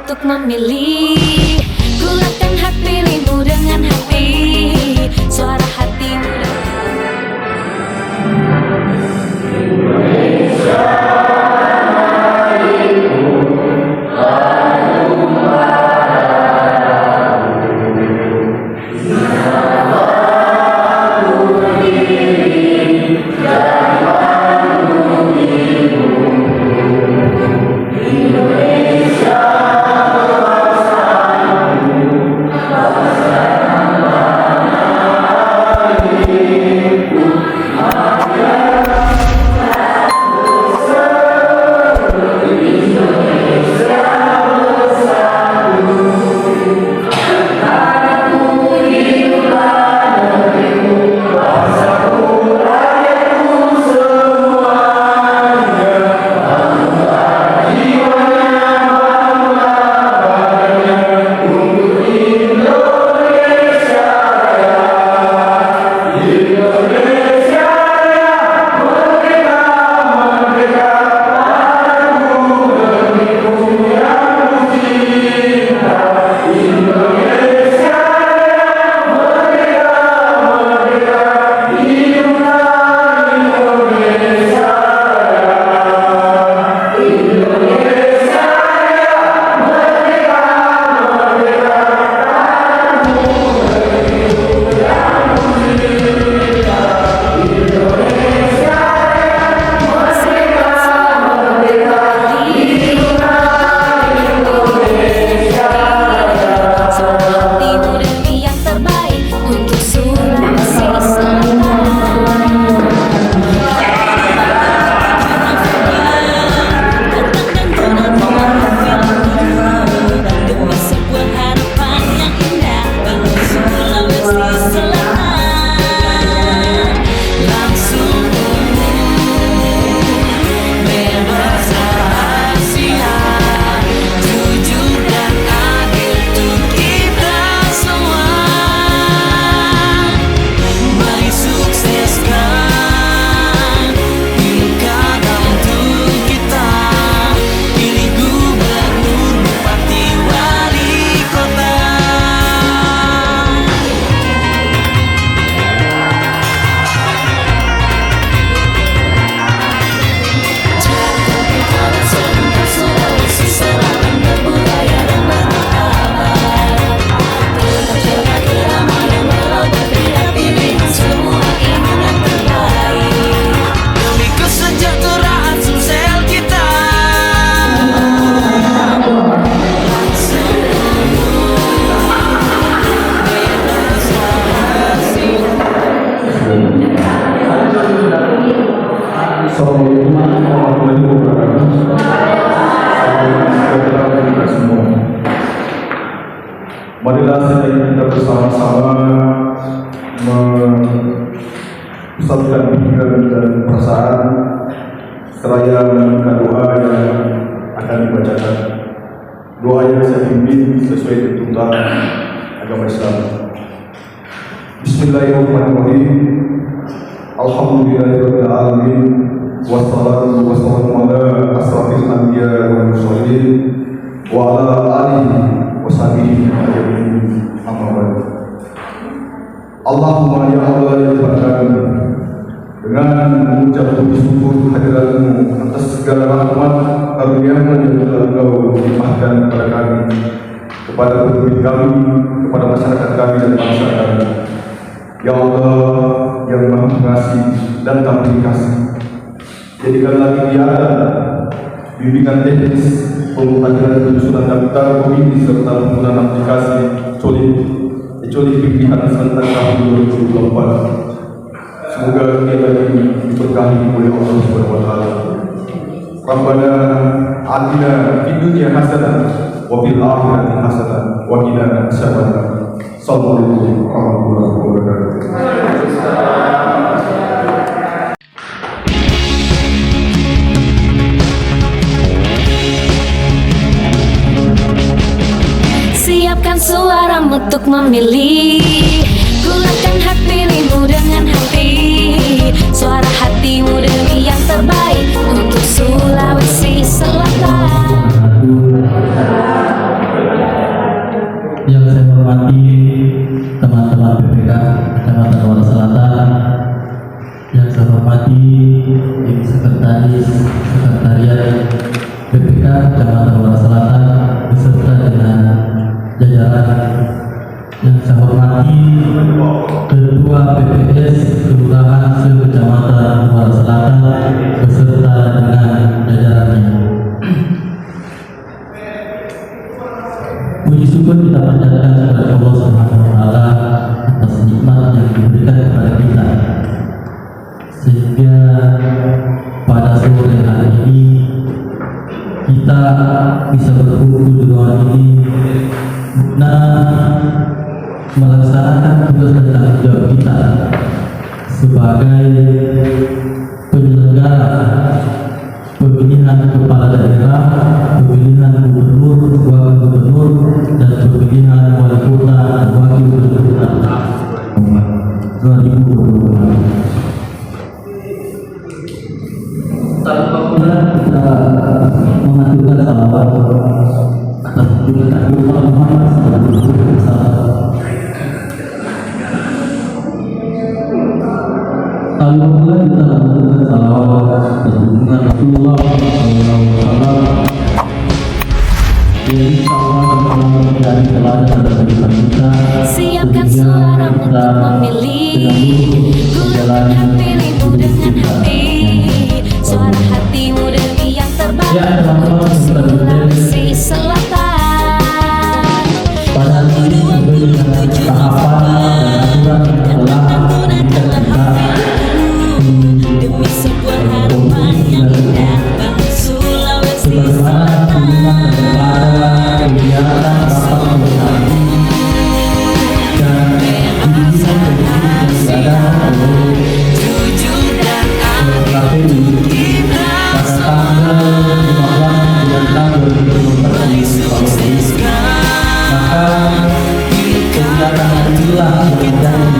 untuk memilih. Gulakan hak pilihmu dengan hati, suara hatimu. Assalamualaikum warahmatullahi wabarakatuh. Saudara-saudara semua, marilah kita bersama-sama mempusatkan pikiran dan perasaan seraya mendengar doa yang akan dibacakan. Doa yang saya pimpin sesuai tuntunan agama Islam. Bismillahirrahmanirrahim. Alhamdulillahirabbil alamin. Wassalatu wassalamu ala asrafil anbiya wal mursalin wa ala alihi wa sahbihi ajmain. Amma ba'd. Allahumma ya Allah ya Tuhan, dengan mengucap puji syukur hadiratmu atas segala rahmat karunia-Mu yang telah Engkau limpahkan kepada kami, kepada penduduk kami, kepada masyarakat kami dan bangsa kami. Ya Allah yang Maha Pengasih dan tak kasih, jadikanlah kegiatan bimbingan teknis, pemutahiran penyusunan daftar pemilih serta penggunaan aplikasi Colik pilihan serentak tahun 2024. Semoga kegiatan ini diberkahi oleh Allah Subhanahu wa taala. Rabbana atina fid dunya hasanah wa fil akhirati hasanah wa qina adzabannar. Sallallahu alaihi wasallam. Siapkan suaramu untuk memilih. Gulakan hak pilihmu dengan hati, suara hatimu demi yang terbaik untuk Sulawesi Selatan. Sekretaris Sekretariat PPK Kecamatan Muara Selatan beserta dengan jajaran yang saya hormati Ketua PPS Kelurahan Kecamatan Muara Selatan beserta dengan jajarannya. Puji syukur kita panjatkan kepada Allah Subhanahu wa taala atas nikmat yang diberikan kepada kita, sehingga pada sore hari ini kita bisa berkumpul di ruangan ini guna melaksanakan tugas dan tanggung jawab kita sebagai penyelenggara pemilihan kepala daerah, pemilihan gubernur, wakil gubernur, dan pemilihan wali kota dan wakil wali kota 2024. Tanpa kita mengaturkan salawat atas junjungan Nabi Muhammad SAW. Alhamdulillah kita mengaturkan salawat atas junjungan Rasulullah SAW. Jadi Allah akan menjadi teladan bagi kita. Siapkan suara untuk memilih, gulakan hatimu dengan hati. Suara hatimu demi yang terbaik untuk Sulawesi Selatan. Pada hari ini dengan tahapan dan aturan yang telah kita demi sebuah harapan yang indah bagi Sulawesi Selatan. daripada kegiatan rapat pemilihan dan didikan yang diadakan oleh Jujur dan KPU pada tanggal 15 bulan 6 2024 di Sulawesi. Maka kegiatan inilah yang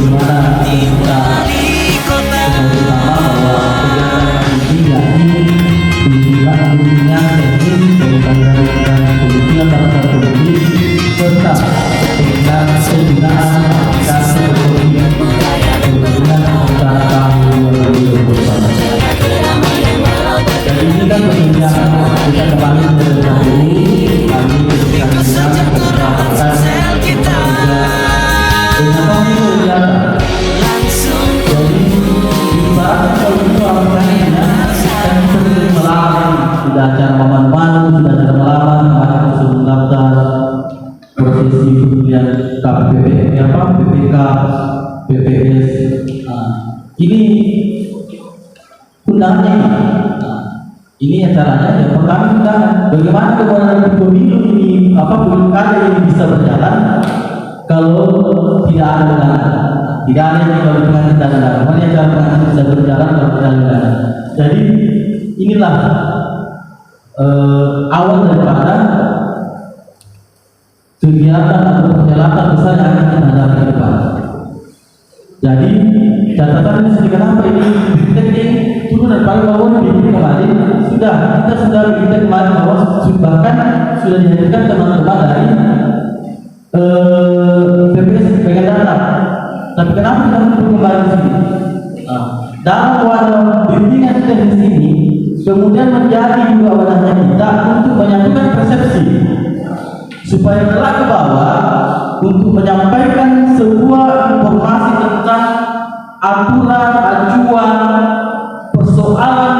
menjadi dinamika. Jadi bagaimana kita terutama bahwa kegiatan ini yakni bimbingan teknis dan pembinaan politik serta pembinaan aplikasi ekonomi pembinaan antara tahun 2024. Jadi ini kan perbincangan kita kembali dari dahulu kami berikan kesempatan kita kenapa ini kegiatan. Jadi ibaratnya kalau itu awalnya kan sering melamar, sudah acara maman-maman, sudah acara melamar, kemarin sudah mendaftar prosesi pemilihan PPK, PPS. Ini undangannya ini. Ini acaranya ya pertama undangan. Bagaimana kemudian pemilu ini pilkada ini bisa berjalan kalau tidak ada undangan? Tidak ada yang kalau pengantin dan undangan. Bagaimana cara pengantin bisa berjalan kalau tidak ada undangan? Jadi inilah awal daripada kegiatan atau perhelatan besar yang akan kita hadapi ke depan. Jadi catatan ini sedikit apa ini teknik turun dan paling bawah ini kemarin kita sudah bikin kemarin bahwa bahkan sudah dihadirkan teman-teman dari PPS pengen datang. Tapi kenapa kita perlu kembali di sini? Dalam wadah bimbingan teknis ini kemudian menjadi juga wadahnya kita untuk menyatukan persepsi supaya kelak ke bawah untuk menyampaikan sebuah informasi tentang aturan, acuan, persoalan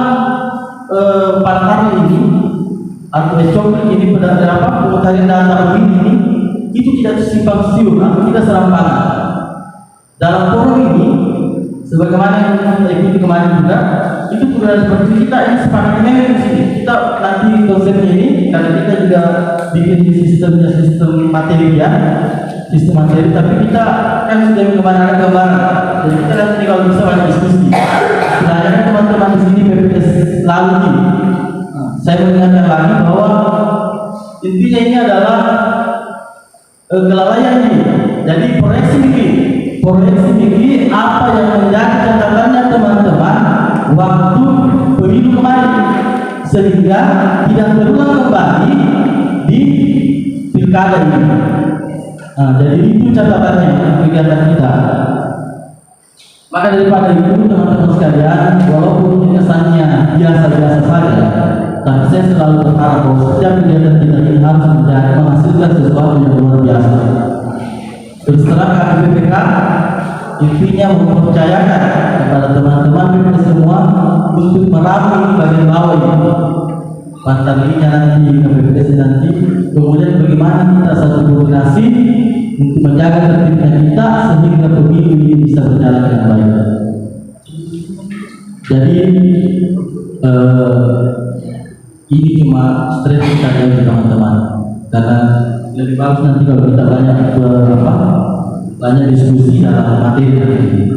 partai ini atau SOP ini pada pencarian data ini itu tidak simpang siur atau tidak serampangan. Dalam forum ini sebagaimana yang kita ikuti kemarin juga itu sudah seperti kita ini sepakatnya di sini. Kita nanti konsepnya ini karena kita juga bikin sistem materi ya, sistem materi. Tapi kita kan sudah kemana-mana gambaran. Jadi kita nanti kalau bisa banyak diskusi. Sebenarnya teman-teman di sini PPS lalu ini, saya mengingatkan lagi bahwa intinya ini adalah kelalaian ini. Jadi proyeksi apa yang menjadi catatannya teman-teman waktu pemilu kemarin sehingga tidak terulang kembali di pilkada ini. Jadi itu catatannya kegiatan kita. Maka daripada itu teman-teman sekalian, walaupun kesannya biasa-biasa saja, tapi saya selalu berharap bahwa setiap kegiatan kita ini harus menghasilkan sesuatu yang luar biasa. Terus terang kami BPK intinya mempercayakan kepada teman-teman BPK semua untuk merapi bagian bawah ini, pantarlinya nanti, KPPS nanti, kemudian bagaimana kita satu koordinasi untuk menjaga tertibnya kita sehingga pemilu ini bisa berjalan dengan baik. Jadi ini cuma strategi saja teman-teman, karena lebih bagus nanti kalau kita banyak diskusi dalam materi.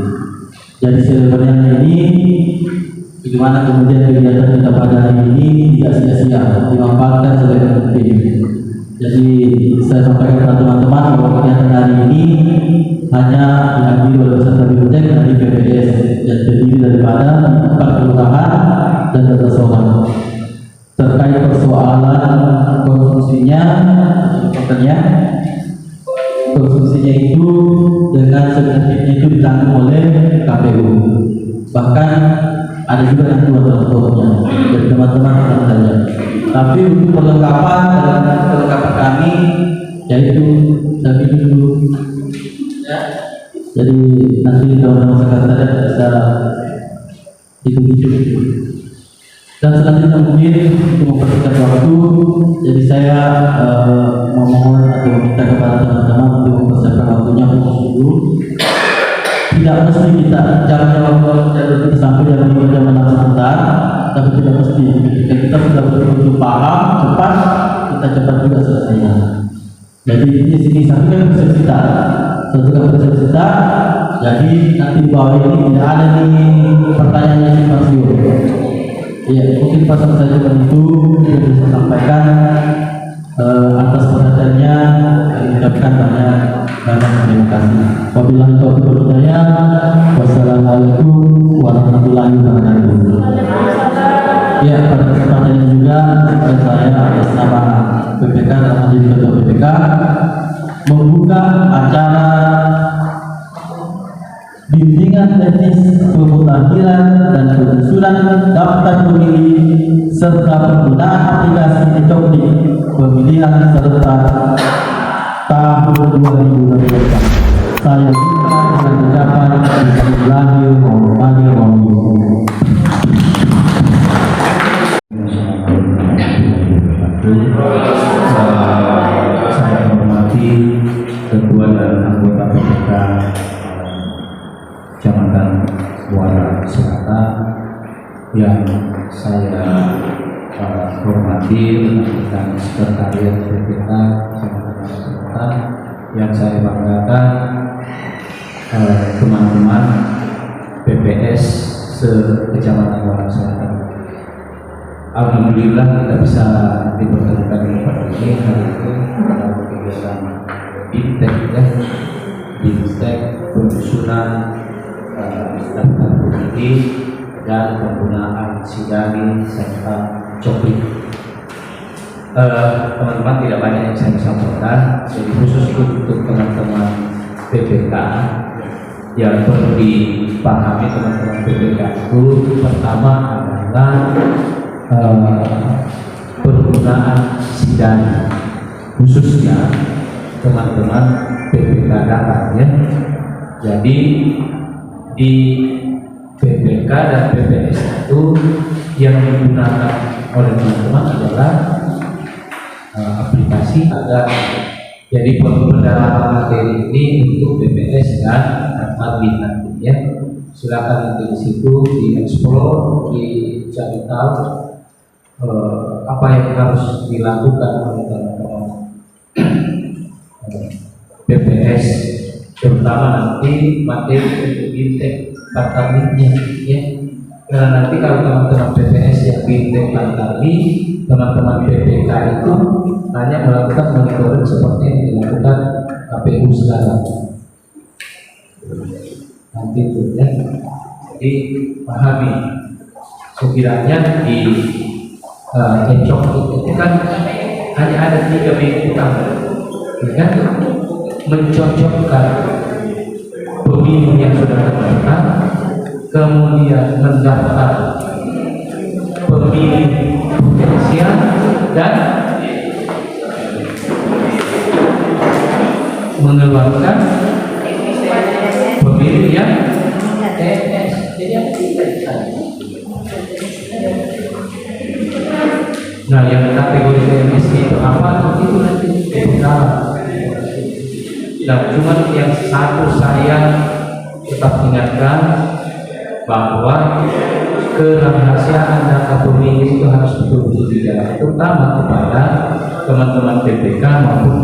Jadi sebenarnya ini bagaimana kemudian kegiatan kita pada hari ini tidak sia-sia, dimanfaatkan sebagai penting. Jadi saya sampaikan kepada teman-teman bahwa kegiatan hari ini hanya dihadiri oleh peserta BPJS dari BPS dan terdiri daripada 4 kelurahan dan 12 orang. Terkait persoalan konsumsinya itu dengan sebenarnya itu ditanggung oleh KPU. Bahkan ada juga yang transportnya dari teman-teman saja. Tapi untuk perlengkapan kami yaitu tadi dulu ya. Jadi nanti teman-teman sekretariat bisa hitung-hitung. Dan selanjutnya mungkin untuk mempersingkat waktu, jadi saya memohon atau meminta kepada teman-teman untuk mempersiapkan waktunya khusus dulu. Tidak mesti kita jam-jam kita sampai jam 5 jam 6 sebentar, tapi tidak mesti. Ketika kita sudah betul-betul paham cepat, kita cepat juga selesainya. Jadi di sini satu kan bisa kita, jadi nanti di bawah ini tidak ada nih pertanyaannya simpang siur. Ya, mungkin pasal saya itu yang bisa sampaikan. Atas perhatiannya kami ucapkan banyak terima kasih. Wabillahi taufiq wal hidayah. Wassalamualaikum warahmatullahi wabarakatuh. Ya, pada kesempatan ini juga saya atas nama BPK dan Majelis Ketua BPK membuka acara bimbingan teknis pemutahiran dan penyusunan daftar pemilih serta penggunaan aplikasi e-coplik pemilihan serta tahun 2024. Saya buka dengan ucapan Bismillahirrahmanirrahim. Saya hormati ketua dan anggota BPK Kecamatan Muara Selatan yang saya hormati rekan sekretariat BPK Kecamatan Muara Selatan, yang saya banggakan teman-teman BPS se-Kecamatan Muara Selatan. Alhamdulillah kita bisa dipertemukan di tempat ini hari ini dalam kegiatan BIMTEK ya, BIMTEK penyusunan daftar pemilih dan penggunaan sidari serta coplik. Teman-teman, tidak banyak yang saya sampaikan, jadi khusus untuk teman-teman BPK yang perlu dipahami teman-teman BPK itu pertama adalah penggunaan sidari, khususnya teman-teman BPK datang ya. Jadi di BPK dan BPS itu yang digunakan oleh teman-teman adalah aplikasi ada. Jadi pendalaman materi ini untuk BPS dan admin nantinya. Silakan nanti di situ dieksplor, dicari tahu apa yang harus dilakukan oleh teman-teman BPS, terutama nanti materi untuk BIMTEK Pantarlinya ya. Karena nanti kalau teman-teman BPS yang BIMTEK Pantarli, teman-teman BPK itu hanya melakukan monitoring seperti yang dilakukan KPU sekarang nanti itu ya. Jadi pahami sekiranya di encok itu kan hanya ada 3 minggu ya kan, mencocokkan pemilu yang sudah terdaftar kemudian mendaftar pemilih potensial dan mengeluarkan pemilih yang TPS. Jadi apa tidak ditanya? Nah, yang kategori TPS itu apa? Itu nanti dalam. Nah, cuma yang satu saya tetap ingatkan bahwa kerahasiaan data pemilih itu harus betul-betul dijaga, terutama kepada teman-teman PPK maupun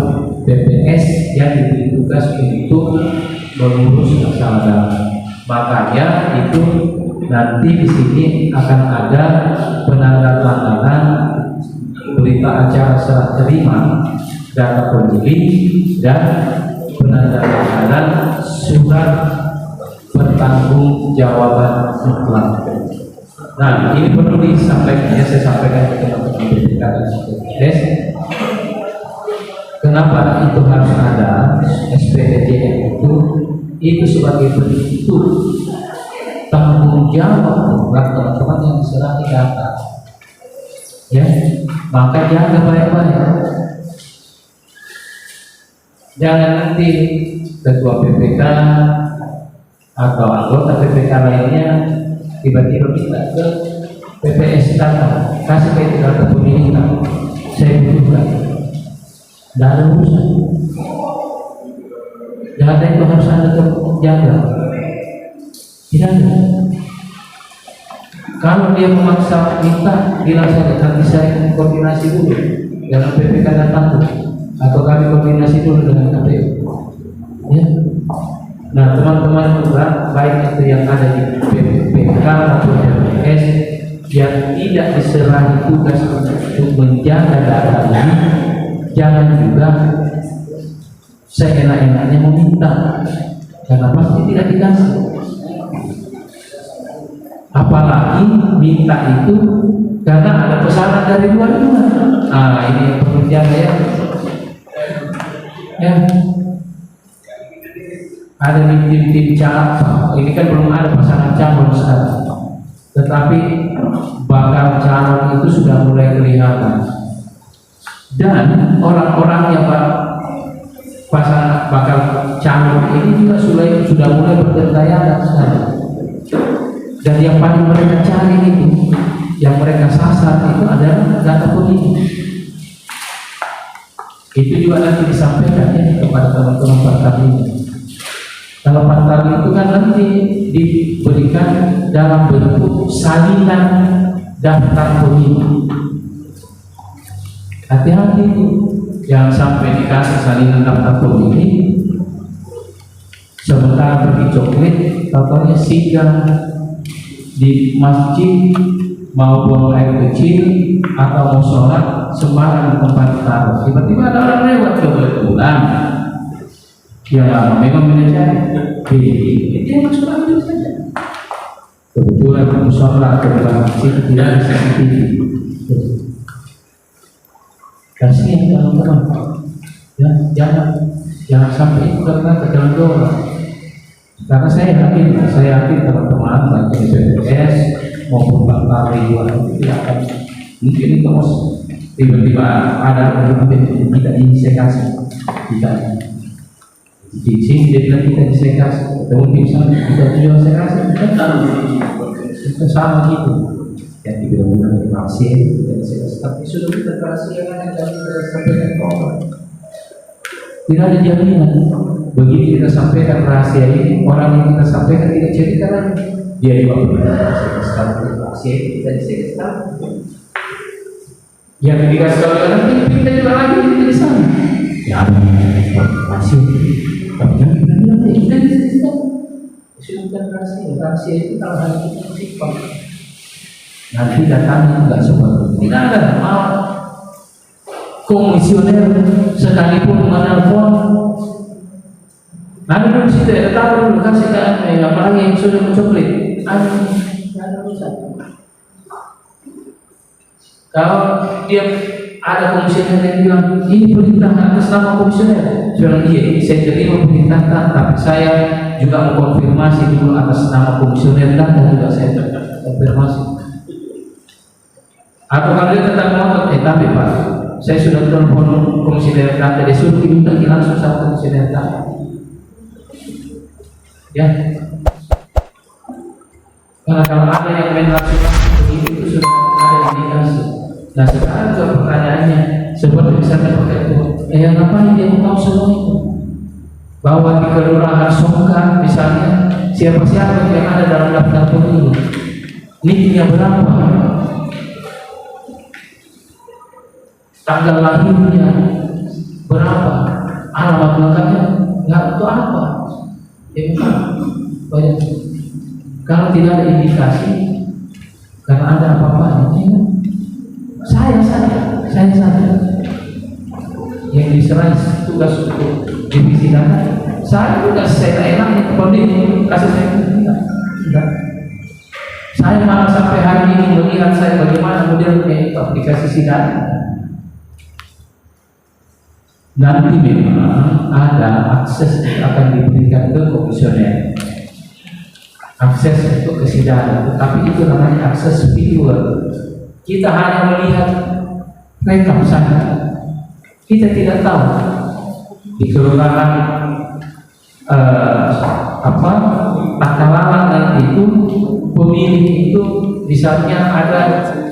PPS yang diberi tugas untuk mengurus masalah data. Makanya itu nanti di sini akan ada penandatanganan berita acara serah terima data pemilih dan penandatanganan surat pertanggungjawaban mutlak. Nah, ini perlu disampaikan, ya, saya sampaikan ke teman-teman PPK dan PPS. Kenapa itu harus ada SPDJN itu sebagai bentuk tanggung jawab buat teman-teman yang diserahkan data. Ya, maka jaga baik-baik. Jangan nanti ketua PPK atau anggota PPK lainnya tiba-tiba minta ke PPS data, kasih ke data pemilih, saya butuhkan. Tidak ada urusan. Data itu harus Anda jaga. Tidak ada. Kalau dia memaksa minta, bilang saja nanti saya koordinasi dulu dengan PPK datang atau kami koordinasi dulu dengan KPU. Ya. Nah, teman-teman juga baik itu yang ada di PPK maupun PPS yang tidak diserahi tugas untuk menjaga data ini, jangan juga seenak-enaknya meminta, karena pasti tidak dikasih. Apalagi minta itu karena ada pesanan dari luar. Nah, ini yang perlu dijaga, ya. Ya. Ada tim calon, ini kan belum ada pasangan calon sekarang, tetapi bakal calon itu sudah mulai kelihatan, dan orang-orang yang pasangan bakal calon ini juga sudah mulai bergentayangan sekarang. Dan yang paling mereka cari itu, yang mereka sasar itu adalah data pemilih. Itu juga nanti disampaikan, ya, kepada teman-teman partai ini. Kalau partai itu kan nanti diberikan dalam bentuk salinan daftar pemilih. Hati-hati itu, jangan sampai dikasih salinan daftar pemilih, sementara pergi coklat, contohnya singgah di masjid, mau buang air kecil atau mau sholat sembarang tempat taruh. Tiba-tiba ada orang lewat kebetulan, ya memang manajer, dia masuk ambil saja. Kebetulan mau sholat ke dalam masjid tidak ada CCTV. Kasihan teman-teman, ya, jangan sampai itu karena kecanduan. Karena saya yakin teman-teman baik di PPS maupun partai luar itu tidak akan mungkin itu tiba-tiba ada orang yang tidak ingin saya kasih, tidak di sini dia bilang tidak saya kasih, atau mungkin tidak juga saya kasih, kita sama gitu. Yang dibilang rahasia tidak saya kasih, tapi sudah kita rahasiakan yang kita sampaikan ke orang. Tidak ada jaminan. Begitu kita sampaikan rahasia ini, orang yang kita sampaikan tidak cerita lagi. Dia juga sekarang rahasia ini kita disekat. Yang dikasih tahu orang kita juga lagi kita di sana. Ya ada rahasia, tapi jangan kita bilang kita disekat. Sudah rahasia itu kalau hanya kita simpan. Nanti datangnya enggak seperti itu. Tidak ada komisioner sekalipun menelpon, ada dulu situ, ada tahu dulu kasih ke apalagi yang sudah mencoklit, ada urusan. Kalau dia ada komisioner yang bilang ini perintah atas nama komisioner. Saya bilang iya, saya terima perintahkan, tapi saya juga mengkonfirmasi dulu atas nama komisioner dan juga saya konfirmasi. Atau kalau dia tetap ngotot, tapi Pak, saya sudah telepon komisioner dan dia suruh diminta langsung sama komisioner dan ya. Karena kalau ada yang main langsung itu sudah ada indikasi. Nah sekarang juga pertanyaannya seperti misalnya pakai itu, ngapain dia mau tahu semua itu? Bahwa di kelurahan Songkan misalnya siapa-siapa yang ada dalam daftar pemilu, niknya berapa, tanggal lahirnya berapa, alamat lengkapnya nggak tahu apa, banyak. Kalau tidak ada indikasi, karena ada apa-apa, saya yang diserai tugas untuk divisi data, saya juga saya enaknya kondisi kasus saya tidak. Saya malah sampai hari ini melihat saya bagaimana model aplikasi sidang. Nanti memang ada akses yang akan diberikan ke komisioner, akses untuk kesidangan, tapi itu namanya akses visual. Kita hanya melihat rekam saja, kita tidak tahu di kelurahan Takalarang nanti itu pemilih itu misalnya ada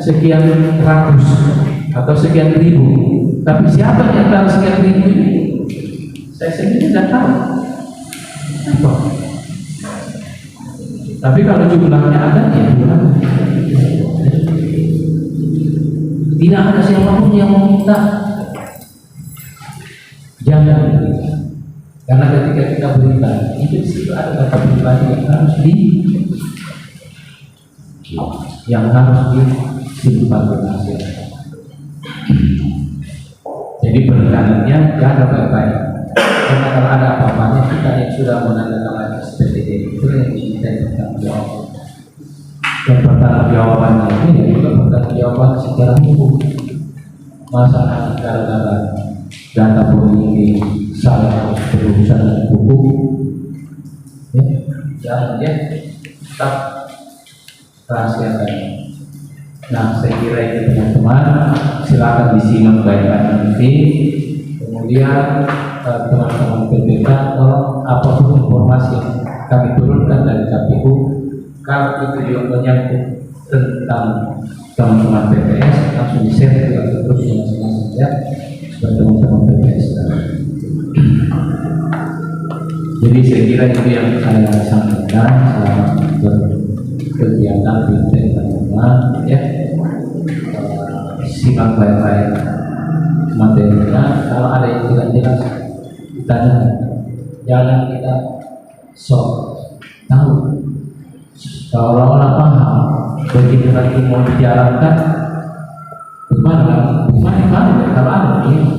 sekian ratus atau sekian ribu, tapi siapa yang tahu sekian ribu ini? Saya sendiri tidak tahu. Apa? Tapi kalau jumlahnya ada, ya jumlahnya. Tidak ada siapapun yang meminta. Jangan. Karena ketika kita berikan, itu di situ ada data pribadi yang harus disimpan rahasia. Jadi penekanannya jaga baik-baik. Karena kalau ada apa-apanya kita yang sudah menandatangani SPTD itu yang kita bertanggung jawab. Dan pertanggungjawabannya ini juga pertanggungjawaban secara hukum. Masalah gara-gara data pemilih salah berurusan hukum, ya, jangan ya tetap rahasiakan. Nah, saya kira ini teman-teman, silakan disimak baik-baik nanti. Kemudian teman-teman PPK atau apapun informasi yang kami turunkan dari KPU, kalau itu juga menyangkut tentang teman-teman PPS, langsung di-share ke grupnya masing-masing ya, supaya teman-teman PPS. Jadi saya kira itu yang saya sampaikan selama berkegiatan di teman-teman ya. Simak baik-baik materinya, kalau ada yang tidak jelas ditanyakan, jangan kita sok tahu. Kalau orang paham begitu nanti mau dijalankan, gimana kalau ada ini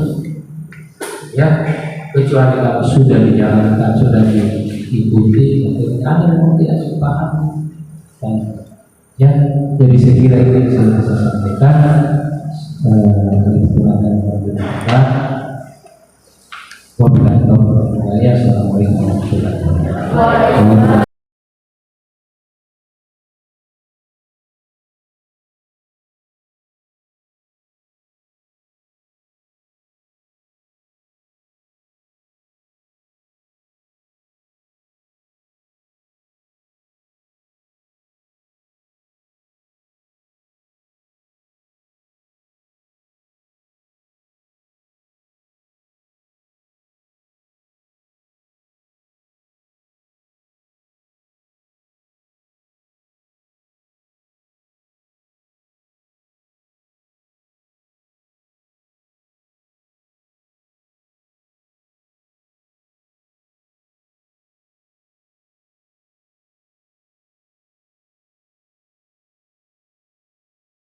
ya, kecuali kalau sudah dijalankan, sudah diikuti, ada yang tidak paham. Ya, jadi saya kira itu yang saya sampaikan. Wabillahi taufiq wal hidayah. Assalamualaikum warahmatullahi wabarakatuh.